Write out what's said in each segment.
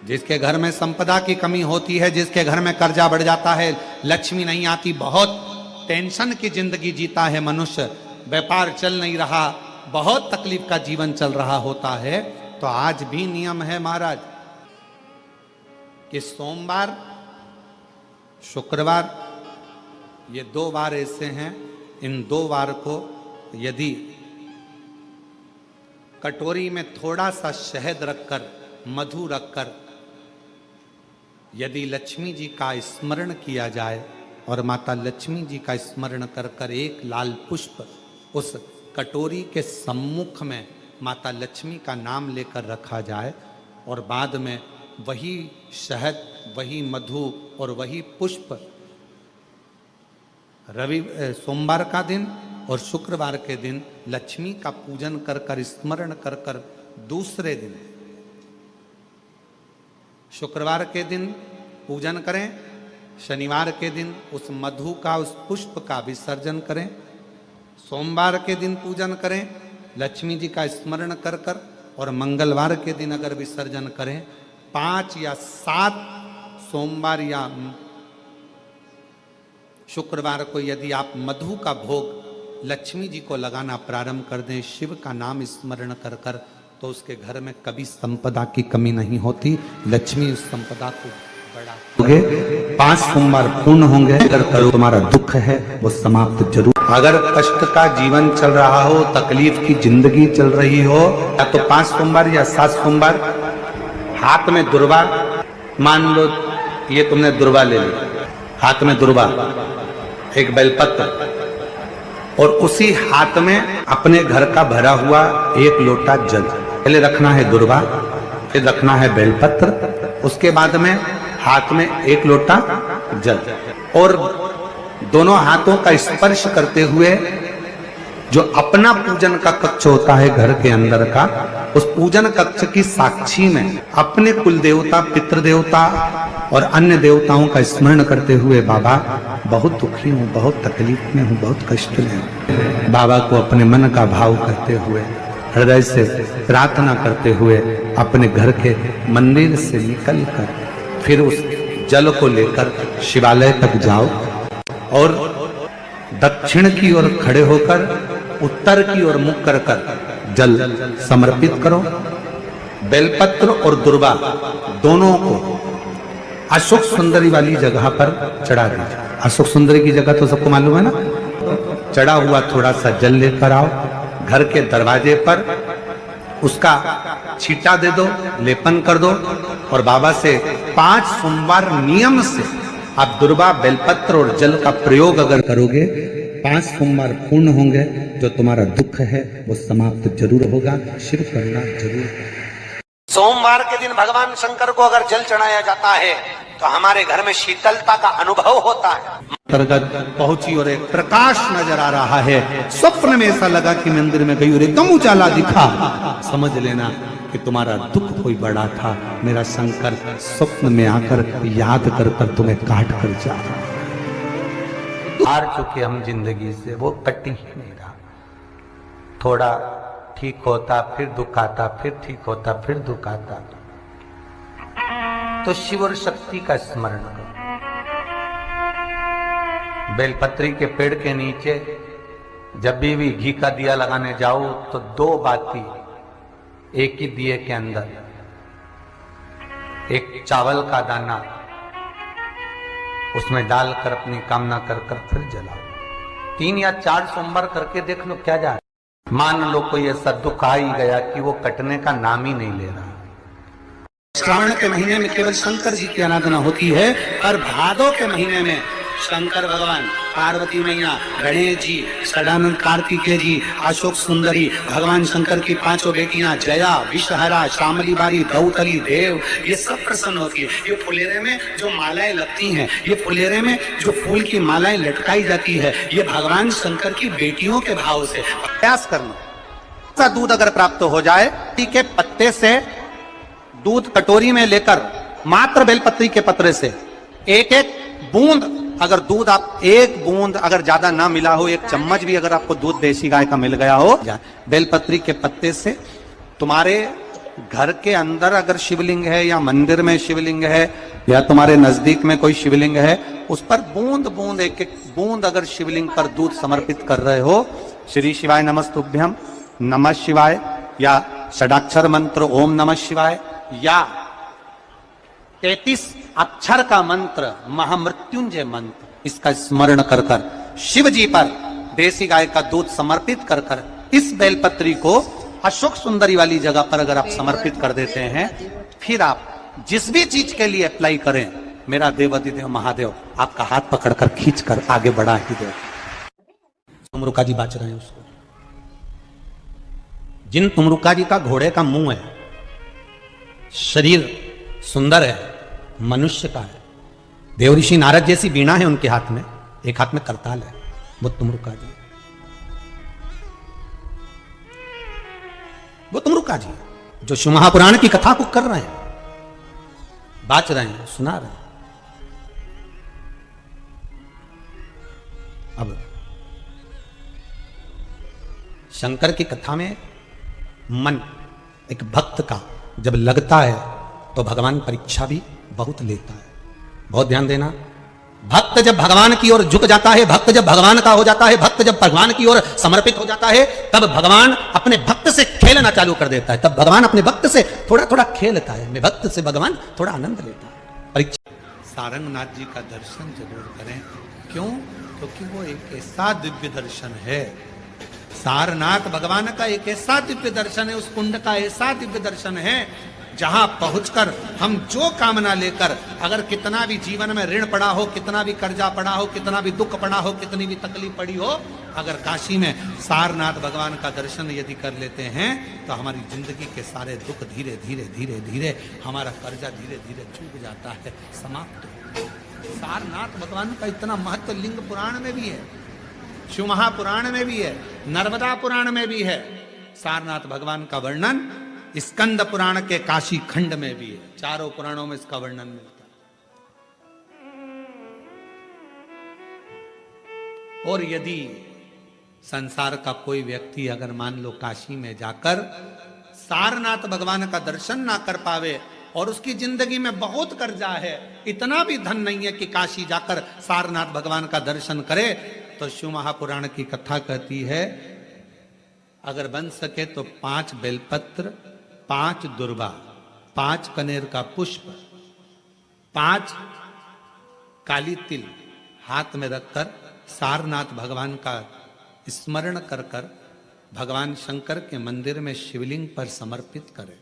जिसके घर में संपदा की कमी होती है, जिसके घर में कर्जा बढ़ जाता है, लक्ष्मी नहीं आती, बहुत टेंशन की जिंदगी जीता है मनुष्य, व्यापार चल नहीं रहा, बहुत तकलीफ का जीवन चल रहा होता है, तो आज भी नियम है महाराज कि सोमवार शुक्रवार ये 2 वार ऐसे हैं, इन 2 वार को यदि कटोरी में थोड़ा सा शहद रखकर, मधु रखकर यदि लक्ष्मी जी का स्मरण किया जाए और माता लक्ष्मी जी का स्मरण कर कर एक लाल पुष्प उस कटोरी के सम्मुख में माता लक्ष्मी का नाम लेकर रखा जाए और बाद में वही शहद, वही मधु और वही पुष्प सोमवार का दिन और शुक्रवार के दिन लक्ष्मी का पूजन कर कर, स्मरण कर कर, दूसरे दिन शुक्रवार के दिन पूजन करें, शनिवार के दिन उस मधु का, उस पुष्प का विसर्जन करें, सोमवार के दिन पूजन करें लक्ष्मी जी का स्मरण कर कर, और मंगलवार के दिन अगर विसर्जन करें, 5 या 7 सोमवार या शुक्रवार को यदि आप मधु का भोग लक्ष्मी जी को लगाना प्रारंभ कर दें, शिव का नाम स्मरण कर कर, तो उसके घर में कभी संपदा की कमी नहीं होती, लक्ष्मी उस संपदा को बढ़ाओगे। 5 सोमवार पूर्ण होंगे, अगर करो तुम्हारा दुख है वो समाप्त जरूर। अगर कष्ट का जीवन चल रहा हो, तकलीफ की जिंदगी चल रही हो, या तो 5 सोमवार या 7 सोमवार हाथ में दुर्वा, मान लो ये तुमने दुर्वा ले ली, हाथ में दुर्वा, एक बेलपत्र, और उसी हाथ में अपने घर का भरा हुआ 1 लोटा जल, पहले रखना है दुर्वा, फिर रखना है बेलपत्र, उसके बाद में हाथ में 1 लोटा जल, और दोनों हाथों का स्पर्श करते हुए जो अपना पूजन का कक्ष होता है घर के अंदर का, उस पूजन कक्ष की साक्षी में अपने कुल देवता, पितृ देवता और अन्य देवताओं का स्मरण करते हुए, बाबा बहुत दुखी हूँ, बहुत तकलीफ में हूँ, बहुत कष्ट में हूँ, बाबा को अपने मन का भाव करते हुए, हृदय से प्रार्थना करते हुए अपने घर के मंदिर से निकल कर फिर उस जल को लेकर शिवालय तक जाओ और दक्षिण की ओर खड़े होकर उत्तर की ओर मुख कर कर जल समर्पित करो। बेलपत्र और दुर्वा दोनों को अशोक सुंदरी वाली जगह पर चढ़ा दीजिए। अशोक सुंदरी की जगह तो सबको मालूम है ना। चढ़ा हुआ थोड़ा सा जल लेकर आओ, घर के दरवाजे पर उसका छींटा दे दो, लेपन कर दो, और बाबा से 5 सोमवार नियम से आप दुर्वा, बेलपत्र और जल का प्रयोग अगर करोगे, 5 सोमवार पूर्ण होंगे, जो तुम्हारा दुख है वो समाप्त जरूर होगा, शिव करना जरूर होगा। सोमवार के दिन भगवान शंकर को अगर जल चढ़ाया जाता है तो हमारे घर में शीतलता का अनुभव होता है। अंतर्गत पहुंची और एक प्रकाश नजर आ रहा है, स्वप्न में ऐसा लगा कि मंदिर में गई और एकदम उजाला दिखा, समझ लेना कि तुम्हारा दुख कोई बड़ा था, मेरा शंकर स्वप्न में आकर याद कर कर तुम्हें काट कर जा रहा। हार चुके हम जिंदगी से, वो कटी ही नहीं रहा। थोड़ा ठीक होता फिर दुख आता, फिर ठीक होता फिर दुख आता। तो शिव और शक्ति का स्मरण करो। बेलपत्री के पेड़ के नीचे जब भी घी का दिया लगाने जाओ तो 2 बाती एक ही दिए के अंदर, एक चावल का दाना उसमें डालकर अपनी कामना कर कर फिर जलाओ। 3 या 4 सोमवार करके देख लो क्या जा। मान लो कोई ऐसा दुख आ ही गया कि वो कटने का नाम ही नहीं ले रहा। श्रावण के महीने में केवल शंकर जी की आराधना होती है, और भादो के महीने में शंकर भगवान, पार्वती मैया, गणेश जी, सदानंद कार्तिकेय जी, अशोक सुंदरी, भगवान शंकर की 5 बेटियां जया, विषहरा, श्यामली बारी, दौतली, देव, ये सब प्रसन्न होती है। ये फुलेरे में जो मालाएं लगती हैं, ये फुलेरे में जो फूल की मालाएं लटकाई जाती है, ये भगवान शंकर की बेटियों के भाव से। प्रयास करना, दूध अगर प्राप्त हो जाए, के पत्ते से दूध कटोरी में लेकर, मात्र बेलपत्री के पत्रे से 1-1 बूंद, अगर दूध आप 1 बूंद अगर ज्यादा ना मिला हो, 1 चम्मच भी अगर आपको दूध देसी गाय का मिल गया हो, बेलपत्री के पत्ते से तुम्हारे घर के अंदर अगर शिवलिंग है या मंदिर में शिवलिंग है या तुम्हारे नजदीक में कोई शिवलिंग है, उस पर बूंद बूंद एक एक बूंद अगर शिवलिंग पर दूध समर्पित कर रहे हो, श्री शिवाय नमस्तुभ्यम, नमः शिवाय, या षडाक्षर मंत्र ओम नमः शिवाय, या 33 अक्षर का मंत्र महामृत्युंजय मंत्र, इसका स्मरण कर कर शिव जी पर देसी गाय का दूध समर्पित कर कर इस बेलपत्री को अशोक सुंदरी वाली जगह पर अगर आप समर्पित कर देते हैं, फिर आप जिस भी चीज के लिए अप्लाई करें, मेरा देवाधिदेव महादेव आपका हाथ पकड़कर खींच कर आगे बढ़ा ही दे। तुमरुका जी बाच रहे हैं उसको, जिन तुमरुका जी का घोड़े का मुंह है, शरीर सुंदर है, मनुष्य का है, देवऋषि नारद जैसी वीणा है उनके हाथ में, एक हाथ में करताल है, वो तुमरुका जी, वो तुमरुका जी जो शिव महापुराण की कथा को कर रहे हैं, बाच रहे हैं, सुना रहे हैं। अब शंकर की कथा में मन एक भक्त का जब लगता है तो भगवान परीक्षा भी बहुत लेता है। बहुत ध्यान देना, भक्त जब भगवान की ओर झुक जाता है, भक्त जब भगवान का हो जाता है, भक्त जब भगवान की ओर समर्पित हो जाता है, तब भगवान अपने भक्त से खेलना चालू कर देता है। तब भगवान अपने भक्त से थोड़ा थोड़ा खेलता है, मैं भक्त से भगवान थोड़ा आनंद लेता है। परीक्षा सारंगनाथ जी का दर्शन जरूर करें। क्यों? क्योंकि वो एक ऐसा दिव्य दर्शन है, सारनाथ भगवान का एक ऐसा दिव्य दर्शन है, उस कुंड का ऐसा दिव्य दर्शन है जहां पहुंचकर हम जो कामना लेकर, अगर कितना भी जीवन में ऋण पड़ा हो, कितना भी कर्जा पड़ा हो, कितना भी दुख पड़ा हो, कितनी भी तकलीफ पड़ी हो, अगर काशी में सारनाथ भगवान का दर्शन यदि कर लेते हैं तो हमारी जिंदगी के सारे दुख धीरे धीरे धीरे धीरे, हमारा कर्जा धीरे धीरे चूक जाता है, समाप्त हो। सारनाथ भगवान का इतना महत्व लिंग पुराण में भी है, शिव महापुराण में भी है, नर्मदा पुराण में भी है। सारनाथ भगवान का वर्णन स्कंद पुराण के काशी खंड में भी है, चारों पुराणों में इसका वर्णन मिलता है। और यदि संसार का कोई व्यक्ति अगर मान लो काशी में जाकर सारनाथ भगवान का दर्शन ना कर पावे और उसकी जिंदगी में बहुत कर्जा है, इतना भी धन नहीं है कि काशी जाकर सारनाथ भगवान का दर्शन करे, तो शिव महापुराण की कथा कहती है अगर बन सके तो 5 बेलपत्र, 5 दुर्वा, 5 कनेर का पुष्प, 5 काली तिल हाथ में रखकर सारनाथ भगवान का स्मरण कर कर भगवान शंकर के मंदिर में शिवलिंग पर समर्पित करें,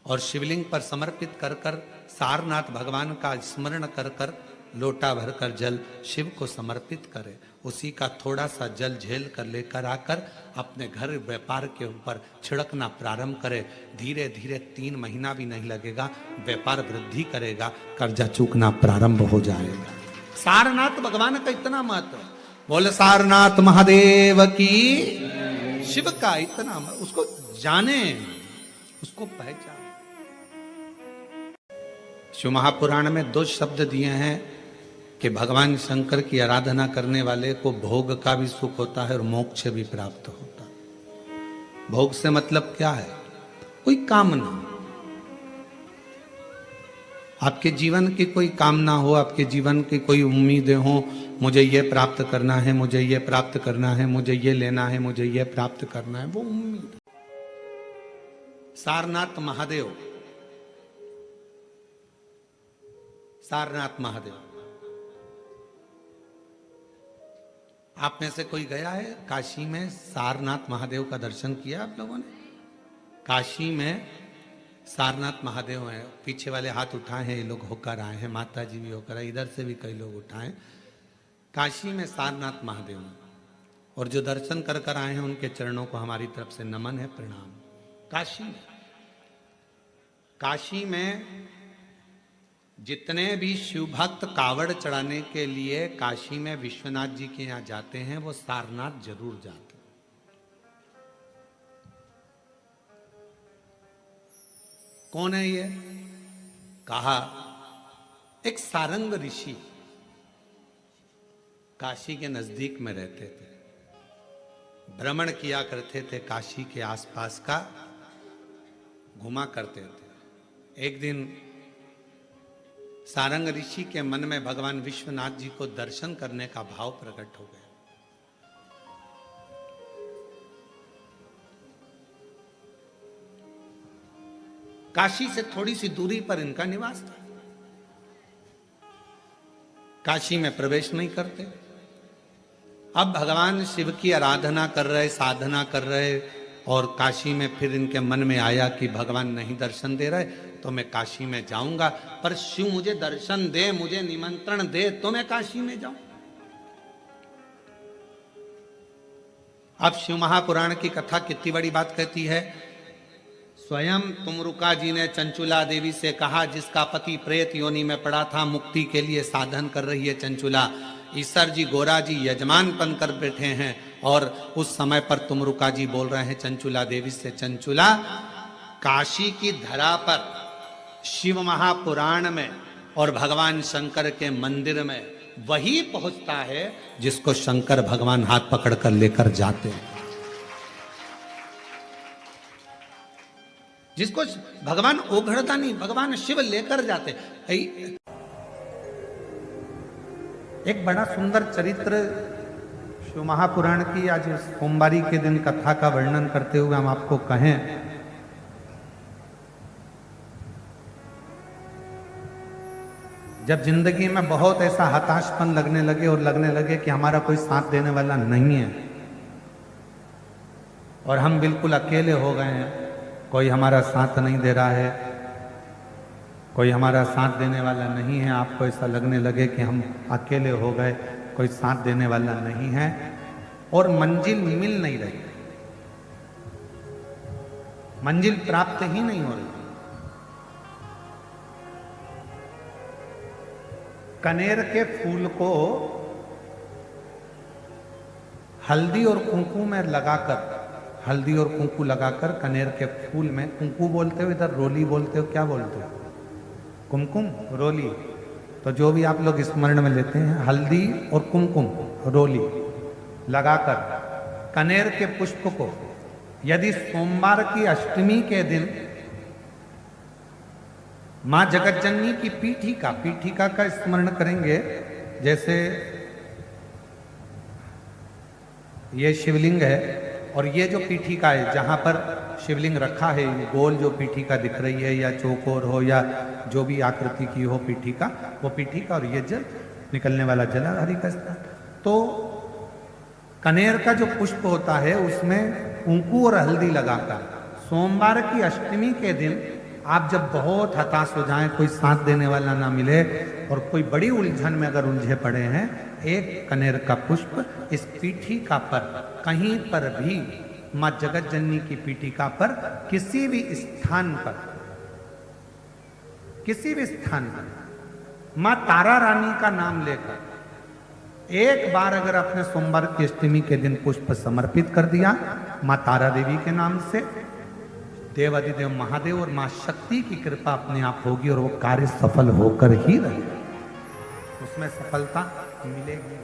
और शिवलिंग पर समर्पित कर कर सारनाथ भगवान का स्मरण कर कर लोटा भरकर जल शिव को समर्पित करें। उसी का थोड़ा सा जल झेल कर लेकर आकर अपने घर व्यापार के ऊपर छिड़कना प्रारंभ करें। धीरे धीरे 3 महीना भी नहीं लगेगा, व्यापार वृद्धि करेगा, कर्जा चूकना प्रारंभ हो जाएगा। सारनाथ भगवान का इतना महत्व, बोले सारनाथ महादेव की, शिव का इतना, उसको जाने, उसको पहचान। शिव महापुराण में 2 शब्द दिए हैं कि भगवान शंकर की आराधना करने वाले को भोग का भी सुख होता है और मोक्ष भी प्राप्त होता है। भोग से मतलब क्या है? कोई कामना, आपके जीवन की कोई कामना हो, आपके जीवन की कोई उम्मीदें हो, मुझे ये प्राप्त करना है, मुझे ये प्राप्त करना है, मुझे ये लेना है, मुझे ये प्राप्त करना है, वो उम्मीद। सारनाथ महादेव, सारनाथ महादेव, आप में से कोई गया है काशी में? सारनाथ महादेव का दर्शन किया आप लोगों ने? काशी में सारनाथ महादेव हैं, पीछे वाले हाथ उठाए हैं, ये लोग होकर आए हैं, माता जी भी होकर आए, इधर से भी कई लोग उठाए। काशी में सारनाथ महादेव हैं, और जो दर्शन कर कर आए हैं उनके चरणों को हमारी तरफ से नमन है, प्रणाम। काशी में जितने भी शिव भक्त कावड़ चढ़ाने के लिए काशी में विश्वनाथ जी के यहाँ जाते हैं, वो सारनाथ जरूर जाते हैं। कौन है ये? कहा एक सारंग ऋषि काशी के नजदीक में रहते थे, भ्रमण किया करते थे काशी के आसपास का, घुमा करते थे। एक दिन सारंग ऋषि के मन में भगवान विश्वनाथ जी को दर्शन करने का भाव प्रकट हो गया। काशी से थोड़ी सी दूरी पर इनका निवास था। काशी में प्रवेश नहीं करते। अब भगवान शिव की आराधना कर रहे, साधना कर रहे, और काशी में फिर इनके मन में आया कि भगवान नहीं दर्शन दे रहे तो मैं काशी में जाऊंगा, पर शिव मुझे दर्शन दे, मुझे निमंत्रण दे तो मैं काशी में जाऊं। अब शिव महापुराण की कथा कितनी बड़ी बात कहती है। स्वयं तुमरुका जी ने चंचुला देवी से कहा, जिसका पति प्रेत योनि में पड़ा था, मुक्ति के लिए साधन कर रही है चंचुला। ईसर जी गोरा जी यजमान बनकर बैठे हैं, और उस समय पर तुमरुका जी बोल रहे हैं चंचुला देवी से, चंचुला काशी की धरा पर शिव महापुराण में और भगवान शंकर के मंदिर में वही पहुंचता है जिसको शंकर भगवान हाथ पकड़कर लेकर जाते हैं, जिसको भगवान ओघड़ता नहीं, भगवान शिव लेकर जाते। एक बड़ा सुंदर चरित्र शिव महापुराण की आज सोमवारी के दिन कथा का वर्णन करते हुए हम आपको कहें, जब जिंदगी में बहुत ऐसा हताशपन लगने लगे और लगने लगे कि हमारा कोई साथ देने वाला नहीं है और हम बिल्कुल अकेले हो गए हैं, कोई हमारा साथ नहीं दे रहा है, कोई हमारा साथ देने वाला नहीं है, आपको ऐसा लगने लगे कि हम अकेले हो गए, कोई साथ देने वाला नहीं है और मंजिल मिल नहीं रही, मंजिल प्राप्त ही नहीं हो रही। कनेर के फूल को हल्दी और कुंकू में लगाकर, हल्दी और कुंकू लगाकर कनेर के फूल में, कुंकू बोलते हो इधर, रोली बोलते हो, क्या बोलते हो, कुमकुम, रोली, तो जो भी आप लोग स्मरण में लेते हैं, हल्दी और कुमकुम, रोली लगाकर कनेर के पुष्प को यदि सोमवार की अष्टमी के दिन मां जगतजननी की पीठिका का स्मरण करेंगे, जैसे ये शिवलिंग है और ये जो पीठिका है जहां पर शिवलिंग रखा है, गोल जो पीठिका दिख रही है या चौकोर हो या जो भी आकृति की हो पीठिका, वो पीठिका और ये जल निकलने वाला जल हरि का स्थान। तो कनेर का जो पुष्प होता है उसमें कुंकू और हल्दी लगाकर सोमवार की अष्टमी के दिन आप जब बहुत हताश हो जाएं, कोई साथ देने वाला ना मिले और कोई बड़ी उलझन में अगर उलझे पड़े हैं, एक कनेर का पुष्प इस पीठिका पर कहीं पर भी, मां जगतजननी की पीठिका पर किसी भी स्थान पर, किसी भी स्थान पर मां तारा रानी का नाम लेकर एक बार अगर अपने सोमवार की अष्टमी के दिन पुष्प समर्पित कर दिया मां तारा देवी के नाम से, देवाधिदेव महादेव और मां शक्ति की कृपा अपने आप होगी और वो कार्य सफल होकर ही रहेगा, उसमें सफलता मिलेगी।